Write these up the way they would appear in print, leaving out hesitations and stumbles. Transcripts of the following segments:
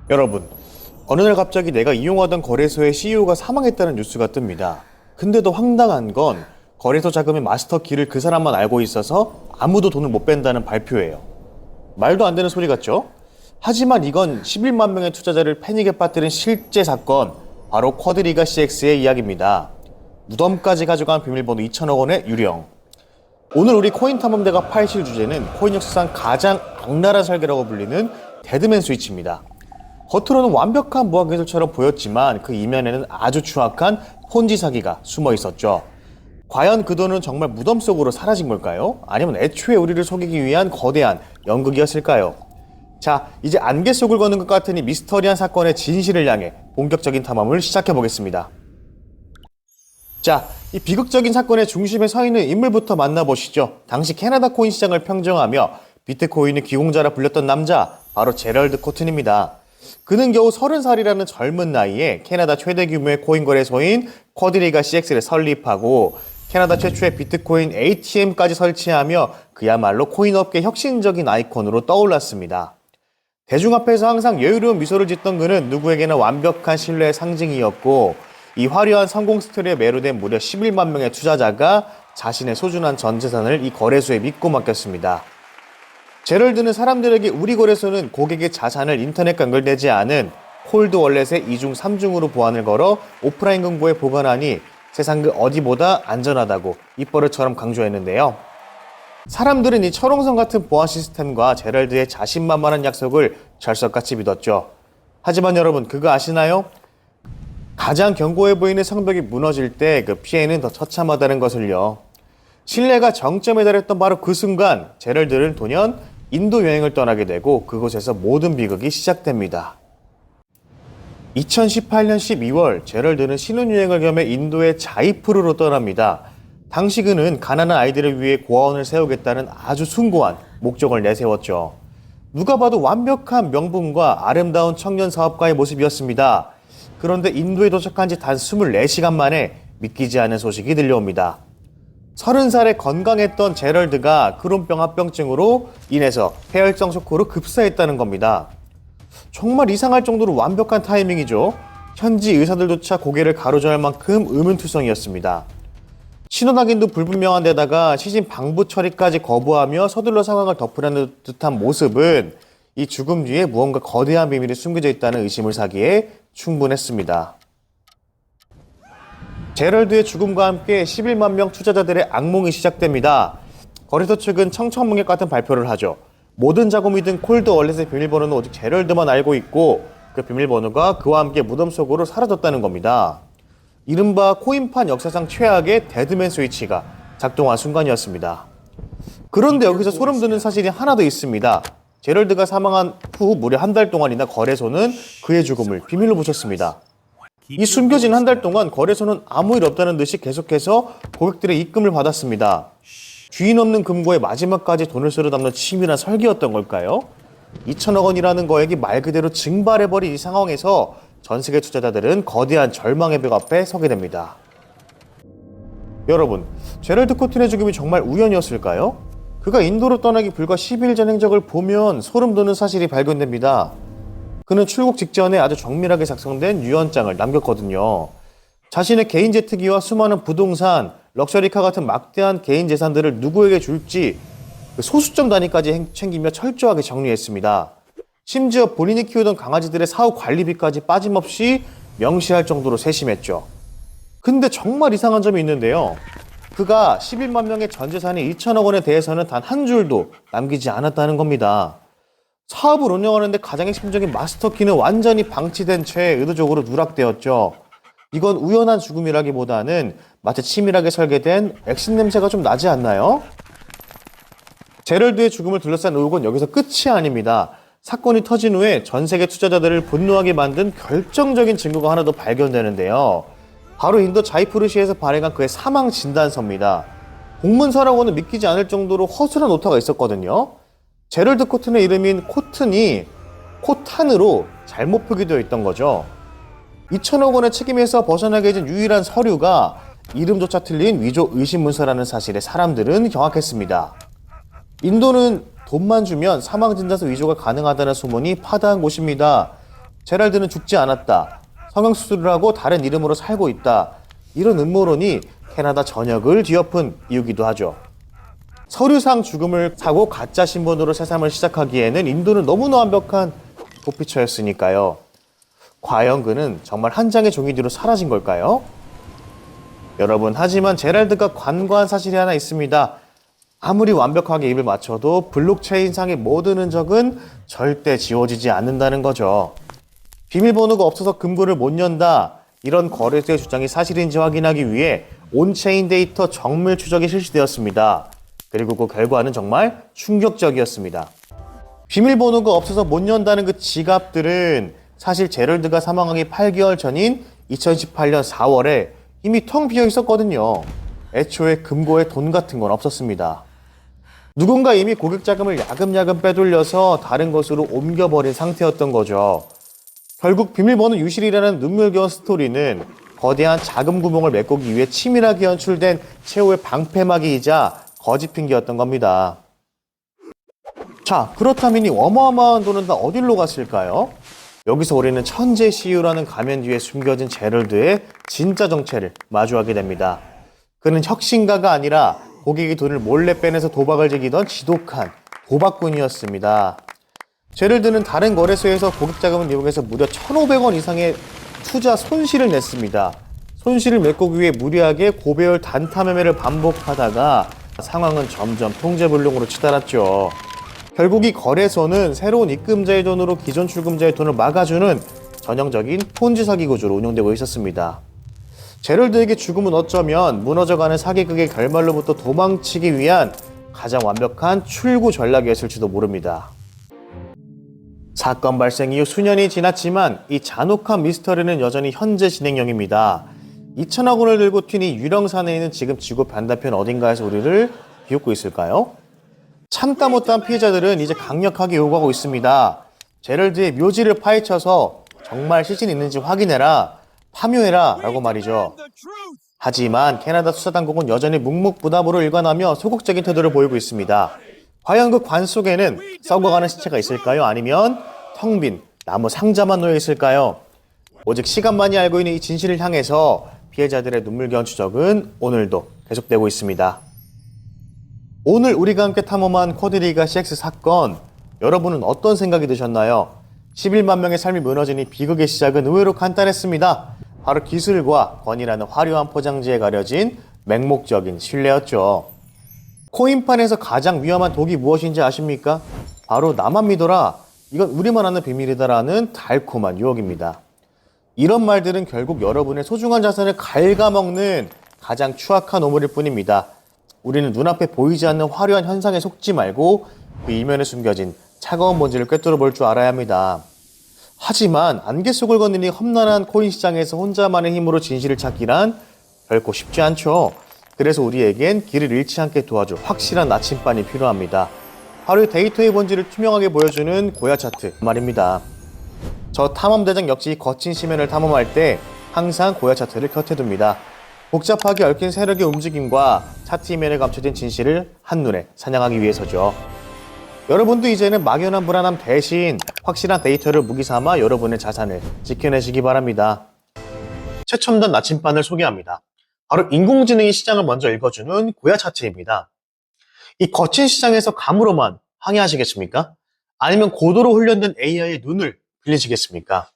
여러분, 어느 날 갑자기 내가 이용하던 거래소의 CEO가 사망했다는 뉴스가 뜹니다. 근데 더 황당한 건 거래소 자금의 마스터 키를 그 사람만 알고 있어서 아무도 돈을 못 뺀다는 발표예요. 말도 안 되는 소리 같죠? 하지만 이건 11만 명의 투자자를 패닉에 빠뜨린 실제 사건, 바로 쿼드리가 CX의 이야기입니다. 무덤까지 가져간 비밀번호 2천억 원의 유령. 오늘 우리 코인 탐험대가 파헤칠 주제는 코인 역사상 가장 악랄한 설계라고 불리는 데드맨 스위치입니다. 겉으로는 완벽한 무한기술처럼 보였지만 그 이면에는 아주 추악한 폰지 사기가 숨어 있었죠. 과연 그 돈은 정말 무덤 속으로 사라진 걸까요? 아니면 애초에 우리를 속이기 위한 거대한 연극이었을까요? 자, 이제 안개 속을 거는 것 같은 이 미스터리한 사건의 진실을 향해 본격적인 탐험을 시작해 보겠습니다. 자, 이 비극적인 사건의 중심에 서 있는 인물부터 만나보시죠. 당시 캐나다 코인 시장을 평정하며 비트코인의 귀공자라 불렸던 남자, 바로 제럴드 코튼입니다. 그는 겨우 30살이라는 젊은 나이에 캐나다 최대 규모의 코인 거래소인 쿼드리가 CX를 설립하고 캐나다 최초의 비트코인 ATM까지 설치하며 그야말로 코인업계 혁신적인 아이콘으로 떠올랐습니다. 대중 앞에서 항상 여유로운 미소를 짓던 그는 누구에게나 완벽한 신뢰의 상징이었고, 이 화려한 성공 스토리에 매료된 무려 11만 명의 투자자가 자신의 소중한 전 재산을 이 거래소에 믿고 맡겼습니다. 제럴드는 사람들에게 우리 거래소는 고객의 자산을 인터넷과 연결되지 않은 콜드 월렛의 2중 3중으로 보안을 걸어 오프라인 금고에 보관하니 세상 그 어디보다 안전하다고 입버릇처럼 강조했는데요. 사람들은 이 철옹성 같은 보안 시스템과 제럴드의 자신만만한 약속을 절석같이 믿었죠. 하지만 여러분, 그거 아시나요? 가장 견고해 보이는 성벽이 무너질 때 그 피해는 더 처참하다는 것을요. 신뢰가 정점에 달했던 바로 그 순간 제럴드는 돌연 인도 여행을 떠나게 되고 그곳에서 모든 비극이 시작됩니다. 2018년 12월 제럴드는 신혼여행을 겸해 인도의 자이푸르로 떠납니다. 당시 그는 가난한 아이들을 위해 고아원을 세우겠다는 아주 숭고한 목적을 내세웠죠. 누가 봐도 완벽한 명분과 아름다운 청년 사업가의 모습이었습니다. 그런데 인도에 도착한 지 단 24시간 만에 믿기지 않은 소식이 들려옵니다. 30살에 건강했던 제럴드가 크론병 합병증으로 인해서 폐혈성 쇼크로 급사했다는 겁니다. 정말 이상할 정도로 완벽한 타이밍이죠. 현지 의사들조차 고개를 가로저을 만큼 의문투성이었습니다. 신원 확인도 불분명한 데다가 시신 방부 처리까지 거부하며 서둘러 상황을 덮으려는 듯한 모습은 이 죽음 뒤에 무언가 거대한 비밀이 숨겨져 있다는 의심을 사기에 충분했습니다. 제럴드의 죽음과 함께 11만 명 투자자들의 악몽이 시작됩니다. 거래소 측은 청천문객 같은 발표를 하죠. 모든 자금이 든 콜드 월렛의 비밀번호는 오직 제럴드만 알고 있고 그 비밀번호가 그와 함께 무덤 속으로 사라졌다는 겁니다. 이른바 코인판 역사상 최악의 데드맨 스위치가 작동한 순간이었습니다. 그런데 여기서 소름 돋는 사실이 하나 더 있습니다. 제럴드가 사망한 후 무려 한 달 동안이나 거래소는 그의 죽음을 비밀로 붙였습니다. 이 숨겨진 한 달 동안 거래소는 아무 일 없다는 듯이 계속해서 고객들의 입금을 받았습니다. 주인 없는 금고에 마지막까지 돈을 쓸어 담는 치밀한 설계였던 걸까요? 2천억 원이라는 거액이 말 그대로 증발해버린 이 상황에서 전 세계 투자자들은 거대한 절망의 벽 앞에 서게 됩니다. 여러분, 제럴드 코튼의 죽음이 정말 우연이었을까요? 그가 인도로 떠나기 불과 10일 전 행적을 보면 소름 돋는 사실이 발견됩니다. 그는 출국 직전에 아주 정밀하게 작성된 유언장을 남겼거든요. 자신의 개인 제트기와 수많은 부동산, 럭셔리카 같은 막대한 개인 재산들을 누구에게 줄지 소수점 단위까지 챙기며 철저하게 정리했습니다. 심지어 본인이 키우던 강아지들의 사후 관리비까지 빠짐없이 명시할 정도로 세심했죠. 근데 정말 이상한 점이 있는데요. 그가 11만 명의 전 재산이 2천억 원에 대해서는 단 한 줄도 남기지 않았다는 겁니다. 사업을 운영하는데 가장 핵심적인 마스터키는 완전히 방치된 채 의도적으로 누락되었죠. 이건 우연한 죽음이라기보다는 마치 치밀하게 설계된 액신 냄새가 좀 나지 않나요? 제럴드의 죽음을 둘러싼 의혹은 여기서 끝이 아닙니다. 사건이 터진 후에 전 세계 투자자들을 분노하게 만든 결정적인 증거가 하나 더 발견되는데요. 바로 인도 자이푸르시에서 발행한 그의 사망 진단서입니다. 공문서라고는 믿기지 않을 정도로 허술한 오타가 있었거든요. 제럴드 코튼의 이름인 코튼이 코탄으로 잘못 표기되어 있던 거죠. 2천억 원의 책임에서 벗어나게 해준 유일한 서류가 이름조차 틀린 위조 의심문서라는 사실에 사람들은 경악했습니다. 인도는 돈만 주면 사망진단서 위조가 가능하다는 소문이 파다한 곳입니다. 제랄드는 죽지 않았다. 성형수술을 하고 다른 이름으로 살고 있다. 이런 음모론이 캐나다 전역을 뒤엎은 이유기도 하죠. 서류상 죽음을 사고 가짜 신분으로 새삼을 시작하기에는 인도는 너무나 완벽한 도피처였으니까요. 과연 그는 정말 한 장의 종이 뒤로 사라진 걸까요? 여러분, 하지만 제랄드가 관과한 사실이 하나 있습니다. 아무리 완벽하게 입을 맞춰도 블록체인상의 모든 흔적은 절대 지워지지 않는다는 거죠. 비밀번호가 없어서 금고를 못 연다. 이런 거래소의 주장이 사실인지 확인하기 위해 온체인 데이터 정밀 추적이 실시되었습니다. 그리고 그 결과는 정말 충격적이었습니다. 비밀번호가 없어서 못 연다는 그 지갑들은 사실 제럴드가 사망하기 8개월 전인 2018년 4월에 이미 텅 비어 있었거든요. 애초에 금고에 돈 같은 건 없었습니다. 누군가 이미 고객 자금을 야금야금 빼돌려서 다른 곳으로 옮겨버린 상태였던 거죠. 결국 비밀번호 유실이라는 눈물겨운 스토리는 거대한 자금 구멍을 메꾸기 위해 치밀하게 연출된 최후의 방패막이이자 거짓 핑계였던 겁니다. 자, 그렇다면 이 어마어마한 돈은 다 어디로 갔을까요? 여기서 우리는 천재 CEO라는 가면 뒤에 숨겨진 제럴드의 진짜 정체를 마주하게 됩니다. 그는 혁신가가 아니라 고객이 돈을 몰래 빼내서 도박을 즐기던 지독한 도박꾼이었습니다. 제럴드는 다른 거래소에서 고객 자금을 이용해서 무려 1,500원 이상의 투자 손실을 냈습니다. 손실을 메꾸기 위해 무리하게 고배율 단타 매매를 반복하다가 상황은 점점 통제불능으로 치달았죠. 결국 이 거래소는 새로운 입금자의 돈으로 기존 출금자의 돈을 막아주는 전형적인 폰지 사기 구조로 운영되고 있었습니다. 제럴드에게 죽음은 어쩌면 무너져가는 사기극의 결말로부터 도망치기 위한 가장 완벽한 출구 전략이었을지도 모릅니다. 사건 발생 이후 수년이 지났지만 이 잔혹한 미스터리는 여전히 현재 진행형입니다. 2천억 원을 들고 튄 이 유령사내에는 지금 지구 반대편 어딘가에서 우리를 비웃고 있을까요? 참다 못한 피해자들은 이제 강력하게 요구하고 있습니다. 제럴드의 묘지를 파헤쳐서 정말 시신이 있는지 확인해라, 파묘해라 라고 말이죠. 하지만 캐나다 수사당국은 여전히 묵묵부답으로 일관하며 소극적인 태도를 보이고 있습니다. 과연 그 관 속에는 썩어가는 시체가 있을까요? 아니면 텅 빈 나무 상자만 놓여 있을까요? 오직 시간만이 알고 있는 이 진실을 향해서 피해자들의 눈물겨운 추적은 오늘도 계속되고 있습니다. 오늘 우리가 함께 탐험한 쿼드리가 CX 사건, 여러분은 어떤 생각이 드셨나요? 11만 명의 삶이 무너진 이 비극의 시작은 의외로 간단했습니다. 바로 기술과 권위라는 화려한 포장지에 가려진 맹목적인 신뢰였죠. 코인판에서 가장 위험한 독이 무엇인지 아십니까? 바로 나만 믿어라, 이건 우리만 아는 비밀이다라는 달콤한 유혹입니다. 이런 말들은 결국 여러분의 소중한 자산을 갉아먹는 가장 추악한 오물일 뿐입니다. 우리는 눈앞에 보이지 않는 화려한 현상에 속지 말고 그 이면에 숨겨진 차가운 본질을 꿰뚫어 볼 줄 알아야 합니다. 하지만 안개 속을 걷는 이 험난한 코인 시장에서 혼자만의 힘으로 진실을 찾기란 결코 쉽지 않죠. 그래서 우리에겐 길을 잃지 않게 도와줄 확실한 나침반이 필요합니다. 바로 데이터의 본질을 투명하게 보여주는 고야 차트 말입니다. 저 탐험대장 역시 거친 심연을 탐험할 때 항상 고야 차트를 곁에 둡니다. 복잡하게 얽힌 세력의 움직임과 차트 이면에 감춰진 진실을 한눈에 사냥하기 위해서죠. 여러분도 이제는 막연한 불안함 대신 확실한 데이터를 무기 삼아 여러분의 자산을 지켜내시기 바랍니다. 최첨단 나침반을 소개합니다. 바로 인공지능이 시장을 먼저 읽어주는 고야 차트입니다. 이 거친 시장에서 감으로만 항해하시겠습니까? 아니면 고도로 훈련된 AI의 눈을 빌리시겠습니까?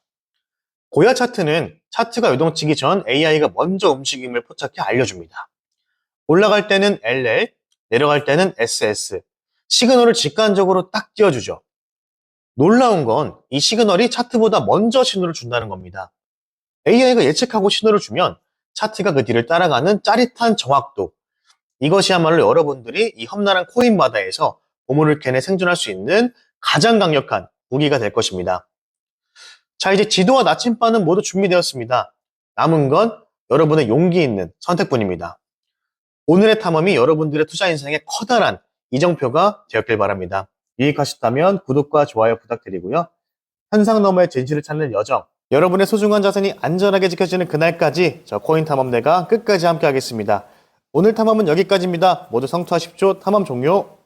고야 차트는 차트가 요동치기 전 AI가 먼저 움직임을 포착해 알려줍니다. 올라갈 때는 LL, 내려갈 때는 SS, 시그널을 직관적으로 딱 띄워주죠. 놀라운 건 이 시그널이 차트보다 먼저 신호를 준다는 겁니다. AI가 예측하고 신호를 주면 차트가 그 뒤를 따라가는 짜릿한 정확도, 이것이야말로 여러분들이 이 험난한 코인 바다에서 보물을 캐내 생존할 수 있는 가장 강력한 무기가 될 것입니다. 자, 이제 지도와 나침반은 모두 준비되었습니다. 남은 건 여러분의 용기 있는 선택뿐입니다. 오늘의 탐험이 여러분들의 투자 인생에 커다란 이정표가 되었길 바랍니다. 유익하셨다면 구독과 좋아요 부탁드리고요. 현상 너머의 진실을 찾는 여정, 여러분의 소중한 자산이 안전하게 지켜지는 그날까지 저 코인 탐험대가 끝까지 함께 하겠습니다. 오늘 탐험은 여기까지입니다. 모두 성투하십시오. 탐험 종료.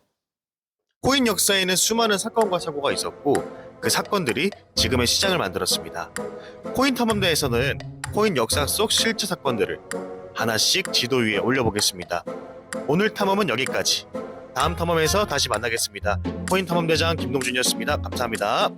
코인 역사에는 수많은 사건과 사고가 있었고 그 사건들이 지금의 시장을 만들었습니다. 코인 탐험대에서는 코인 역사 속 실제 사건들을 하나씩 지도 위에 올려보겠습니다. 오늘 탐험은 여기까지. 다음 탐험에서 다시 만나겠습니다. 코인 탐험대장 김동준이었습니다. 감사합니다.